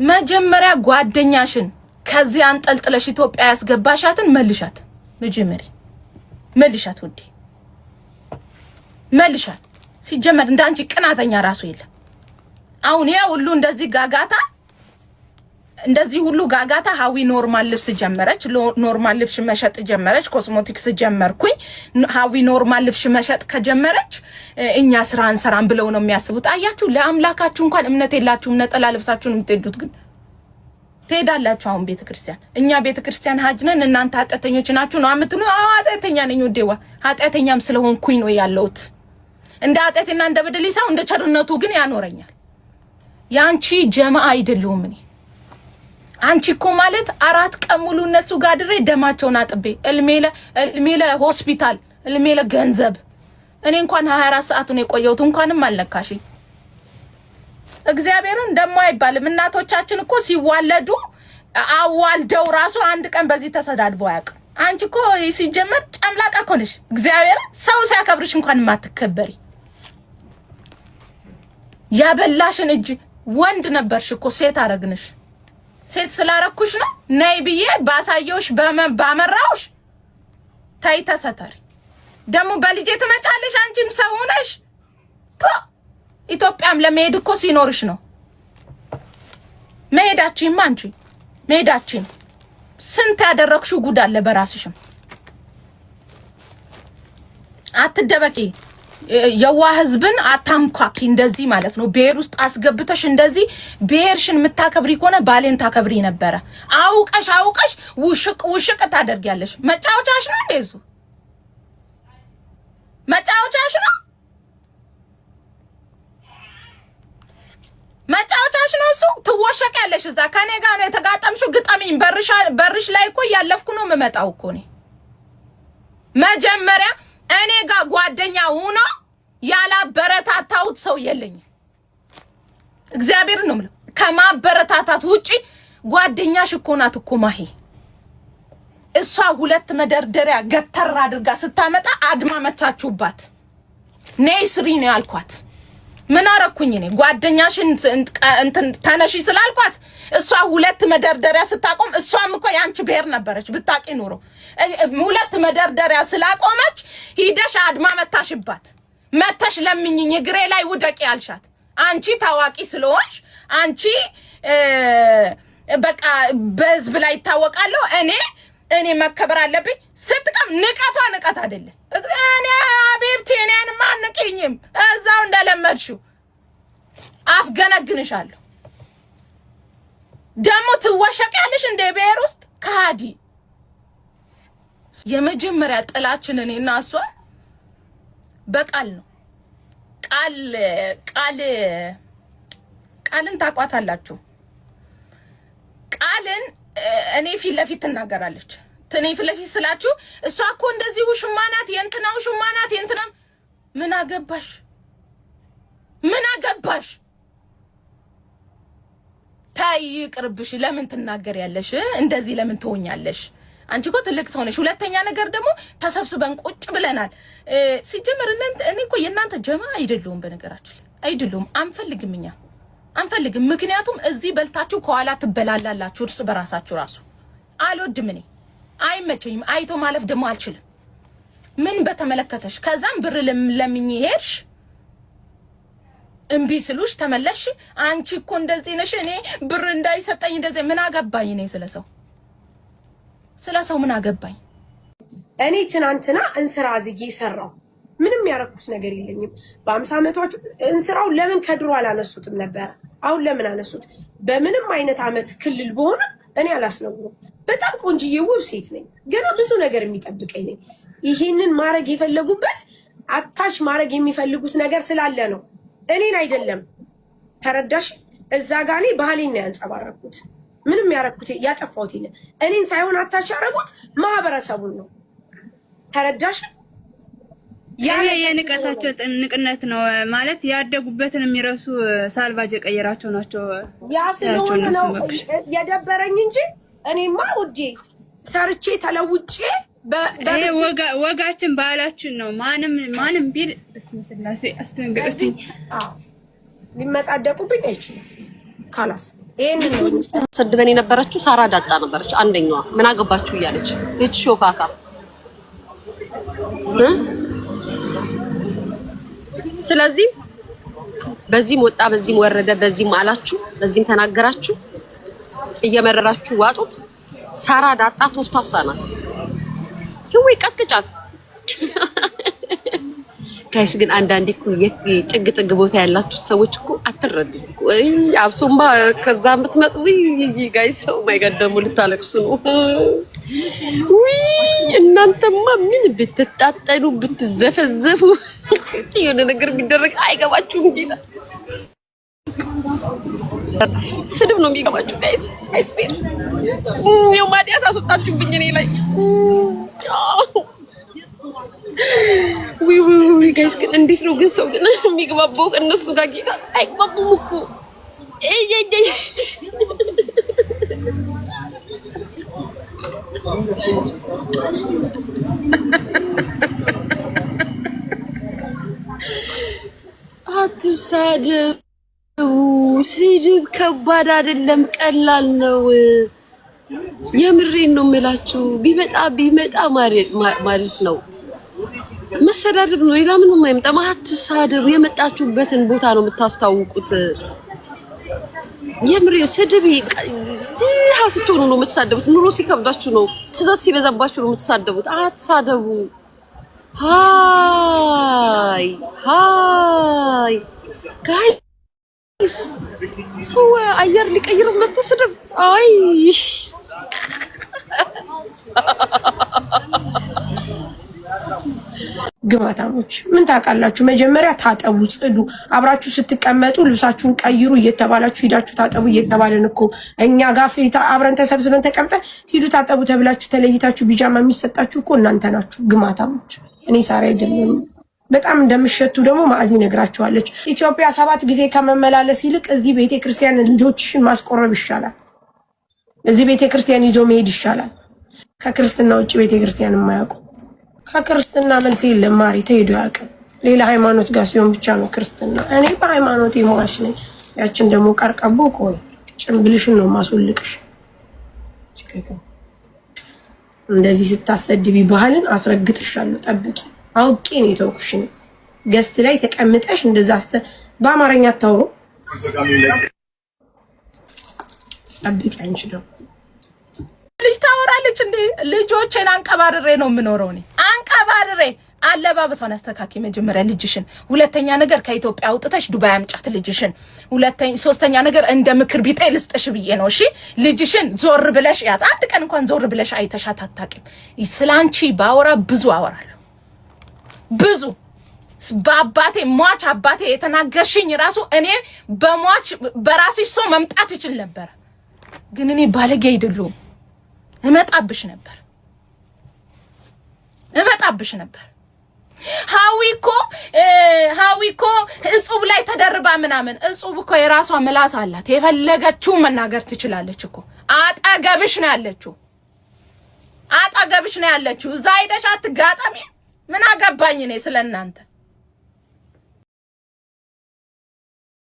መጀመሪያ ጓደኛሽን ከዚህ አንጠልጥለሽ ኢትዮጵያ ያስገባሻትን መልሻት። መጀመሪያ መልሻት ውዴ መልሻት። ሲጀመር እንዳንቺ ቅናተኛ ራሱ የለም። አሁን ያ ሁሉ እንደዚህ ሁሉ ጋጋታ ሀዊ ኖርማል ልብስ ጀመረች። ኖርማል ልብስ መሸጥ ጀመረች። ኮስሞቲክስ ጀመርኩኝ። ሀዊ ኖርማል ልብስ መሸጥ ከጀመረች እኛ ስራ እንሰራን ብለው ነው የሚያስቡት። አያችሁ ለአምላካችሁ እንኳን እምነት የላችሁም። ነጠላ ልብሳችሁን የምትሄዱት ግን ትሄዳላችሁ። አሁን ቤተክርስቲያን እኛ ቤተክርስቲያን ሀጅ ነን እናንተ ኃጢአተኞች ናችሁ ነው አምትሉ። አዎ ኃጢአተኛ ነኝ ወዴዋ ኃጢአተኛም ስለሆንኩኝ ነው ያለሁት። እንደ ኃጢአትና እንደ በደሌ ሳይሆን እንደ ቸርነቱ ግን ያኖረኛል። ያንቺ ጀማዓ አይደለሁም እኔ። አንቺ እኮ ማለት 4 ቀን ሙሉ እነሱ ጋር ድሬ ደማቸውን አጥቤ እልሜለ ሆስፒታል እልሜለ ገንዘብ እኔ እንኳን 24 ሰዓት ነው የቆየሁት። እንኳንም አልነካሽኝ። እግዚአብሔርን ደሞ አይባልም። እናቶቻችን እኮ ሲዋለዱ አዋልደው ራሱ አንድ ቀን በዚህ ተሰዳድበው አያውቅም። አንቺ እኮ ሲጀመር ጨምላቃ እኮ ነሽ። እግዚአብሔርን ሰው ሲያከብርሽ እንኳን ማትከበሪ ያበላሽን እጅ ወንድ ነበርሽ እኮ ሴት አረግንሽ። ሴት ስላረኩሽ ነው ነይ ብዬ ባሳየውሽ ባመራውሽ ታይ ተሰተሪ ደሞ በልጄ ትመጫለሽ። አንቺም ሰው ነሽ። ኢትዮጵያም ለመሄድ እኮ ሲኖርሽ ነው መሄዳችን። ማንቺ መሄዳችን ስንት ያደረክሽው ጉድ አለ በራስሽም። አትደበቂ። የዋ ህዝብን አታምኳኪ እንደዚህ ማለት ነው። ብሄር ውስጥ አስገብተሽ እንደዚህ ብሄርሽን የምታከብሪ ከሆነ ባሌን ታከብሪ ነበረ። አውቀሽ ውሽቅ ታደርጊያለሽ። መጫወቻሽ ነው እንደዙ መጫወቻሽ ነው እሱ። ትወሸቂያለሽ። እዛ ከኔ ጋር ነው የተጋጠምሽው። ግጠሚኝ። በርሽ ላይ እኮ ያለፍኩ ነው የምመጣው እኮ እኔ። መጀመሪያ እኔ ጋር ጓደኛ ሆኖ ያላበረታታውት ሰው የለኝም። እግዚአብሔር ነው ማለት ከማበረታታት ውጪ ጓደኛሽ እኮ ናት እኮ ማሂ። እሷ 2 መደርደሪያ ገተራ አድርጋ ስታመጣ አድማ መታችሁባት። ነይ ስሪ ነው ያልኳት። ምን አረኩኝ እኔ? ጓደኛሽን እንትን ተነሺ ስላልኳት እሷ 2 መደርደሪያ ስታቆም እሷም እኮ ያንቺ ብሄር ነበረች ብታቂ ኑሮ 2 መደርደሪያ ስላቆመች ሂደሽ አድማ መታሽባት። መተሽ ለምኝኝ እግሬ ላይ ውደቂ ያልሻት አንቺ ታዋቂ ስለሆንሽ አንቺ በቃ በህዝብ ላይ ይታወቃለሁ እኔ መከበር አለብኝ ስትቀም ንቀት አይደለም። እኔ አቤብቴ እኔን ማንቀኝም እዛው እንደለመድሽው አፍገነግንሻለሁ። ደሞ ትወሸቂያለሽ እንደ ብሄር ውስጥ ካዲ። የመጀመሪያ ጥላችን እኔና እሷ በቃል ነው። ቃልን ታቋታላችሁ። ቃልን እኔ ፊት ለፊት ትናገራለች። እኔ ፊት ለፊት ስላችሁ እሷ እኮ እንደዚህ ውሽማ ናት የእንትናው ውሽማ ናት የእንትና ምን አገባሽ? ታይ ቅርብሽ። ለምን ትናገሪያለሽ? እንደዚህ ለምን ትሆኛለሽ? አንቺ እኮ ትልቅ ሰው ነሽ። ሁለተኛ ነገር ደግሞ ተሰብስበን ቁጭ ብለናል። ሲጀመር እኔ እኮ የእናንተ ጀማ አይደለሁም። በነገራችን አይደለሁም። አንፈልግም። ምክንያቱም እዚህ በልታችሁ ከኋላ ትበላላላችሁ እርስ በራሳችሁ። ራሱ አልወድም እኔ አይመቸኝም። አይቶ ማለፍ ደግሞ አልችልም። ምን በተመለከተሽ? ከዛም ብር ለምኝ ሄድሽ እምቢ ስሉሽ ተመለሽ። አንቺ እኮ እንደዚህ ነሽ። እኔ ብር እንዳይሰጠኝ እንደዚህ ምን አገባኝ? እኔ ስለሰው ምን አገባኝ? እኔ ትናንትና እንስራ ዝጌ ሰራው። ምንም ያረኩት ነገር የለኝም። በ50 ዓመታችሁ እንስራው ለምን ከድሮ አላነሱትም ነበር? አሁን ለምን አነሱት? በምንም አይነት አመት ክልል በሆነ እኔ አላስነውም። በጣም ቆንጅዬ ውብ ሴት ነኝ። ገና ብዙ ነገር የሚጠብቀኝ ነኝ። ይሄንን ማድረግ የፈለጉበት አታሽ ማድረግ የሚፈልጉት ነገር ስላለ ነው። እኔን አይደለም። ተረዳሽ? እዛ ጋር እኔ ባህሌን ነው ያንጸባረኩት። ምንም ያረኩት ያጠፋሁት የለም። እኔን ሳይሆን አታሽ ያረጉት ማህበረሰቡን ነው። ተረዳሽ? የንቀታቸው ንቅነት ነው ማለት ያደጉበትን የሚረሱ ሳልቫጅ የቀየራቸው ናቸው። ያ ስለሆነ ነው የደበረኝ እንጂ እኔማ ውዴ ሰርቼ ተለውጬ ወጋችን ባህላችን ነው። ማንም ቢል በስመ ስላሴ አስደንገጥኝ። ሊመጻደቁብኝ አይችልም። ካላስ ይሄንን ነው ሰድበን የነበረችው ሳራ ዳጣ ነበረች አንደኛዋ። ምን አገባችሁ እያለች እቺ ሾካካ ስለዚህ በዚህም ወጣ በዚህም ወረደ በዚህም አላችሁ በዚህም ተናገራችሁ እየመረራችሁ ዋጡት። ሳራ ዳጣ ቶስታሳ ናት። ይሁን ቀጥቅጫት ጋይስ። ግን አንዳንዴ እኮ ጥግ ቦታ ያላችሁ ሰዎች እኮ አትረዱ እኮ አብሶማ ከዛ የምትመጡ ጋይስ ሰው ማይገደሙ ልታለቅሱ ነው። እናንተማ ምን ብትጣጠሉ ብትዘፈዘፉ የሆነ ነገር ቢደረግ አይገባችሁም። ጌታ ስድብ ነው የሚገባችሁ ጋይስ። አይስፔር ነው ማዲያት አስወጣችሁብኝ እኔ ላይ ዊ ጋይስ። ግን እንዴት ነው ግን ሰው ግን የሚግባባው እነሱ ጋር? ጌታ አይግባቡም እኮ አትሳደቡ። ስድብ ከባድ አይደለም፣ ቀላል ነው። የምሬን ነው የምላችሁ። ቢመጣ ማለት ነው መሰዳደብ ነው። ሌላ ምንም አይመጣም። አትሳደቡ። የመጣችሁበትን ቦታ ነው የምታስታውቁት። የምሬን ስድብ ድሃ ስትሆኑ ነው የምትሳደቡት። ኑሮ ሲከብዳችሁ ነው፣ ትዕዛዝ ሲበዛባችሁ ነው የምትሳደቡት። አትሳደቡ። ሃይ ጋይስ፣ ሰው አየር ሊቀይር መጥቶ ስድብ። አይ ግማታሞች ምን ታውቃላችሁ? መጀመሪያ ታጠቡ፣ ጽዱ። አብራችሁ ስትቀመጡ ልብሳችሁን ቀይሩ እየተባላችሁ ሂዳችሁ ታጠቡ እየተባለን እኮ እኛ ጋር አብረን ተሰብስበን ተቀምጠን ሂዱ ታጠቡ ተብላችሁ ተለይታችሁ ቢጃማ የሚሰጣችሁ እኮ እናንተ ናችሁ ግማታሞች። እኔ ሳራ አይደለም። በጣም እንደምሸቱ ደግሞ ማዕዚ ነግራችኋለች። ኢትዮጵያ 7 ጊዜ ከመመላለስ ይልቅ እዚህ ቤተክርስቲያን ልጆችሽን ማስቆረብ ይሻላል። እዚህ ቤተክርስቲያን ይዞ መሄድ ይሻላል። ከክርስትና ውጭ ቤተክርስቲያን የማያውቁ ከክርስትና መልስ የለም። ማሪ ተሄዶ ያውቅም። ሌላ ሃይማኖት ጋር ሲሆን ብቻ ነው ክርስትና። እኔ በሃይማኖት የሞራሽ ነኝ። ያችን ደግሞ ቀርቀቦ ቆይ ጭምብልሽን ነው ማስወልቅሽ። እንደዚህ ስታሰድቢ ባህልን አስረግጥሻለሁ። ጠብቂ። አውቄ ነው የተውኩሽ። ገስት ላይ ተቀምጠሽ እንደዛ በአማርኛ አታውሩ። ጠብቂ። አንቺ ደግሞ ልጅ ታወራለች እንዴ? ልጆቼን አንቀባርሬ ነው የምኖረው እኔ አንቀባርሬ። አለባበሷን አስተካኪ መጀመሪያ ልጅሽን። ሁለተኛ ነገር ከኢትዮጵያ አውጥተሽ ዱባይ አምጫት ልጅሽን። ሶስተኛ ነገር እንደ ምክር ቢጤ ልስጥሽ ብዬ ነው። እሺ ልጅሽን ዞር ብለሽ ያት። አንድ ቀን እንኳን ዞር ብለሽ አይተሻት አታውቂም። ስላንቺ ባወራ ብዙ አወራለሁ ብዙ። በአባቴ ሟች አባቴ የተናገርሽኝ ራሱ እኔ በሟች በራስሽ ሰው መምጣት ይችል ነበር። ግን እኔ ባለጌ አይደለሁም። እመጣብሽ ነበር። ሃዊ እኮ እጹብ ላይ ተደርባ ምናምን። እጹብ እኮ የራሷ ምላስ አላት። የፈለገችውን መናገር ትችላለች እኮ። አጠገብሽ ነው ያለችው። እዛ ሄደሽ አትጋጠሚ። ምን አገባኝ እኔ ስለናንተ?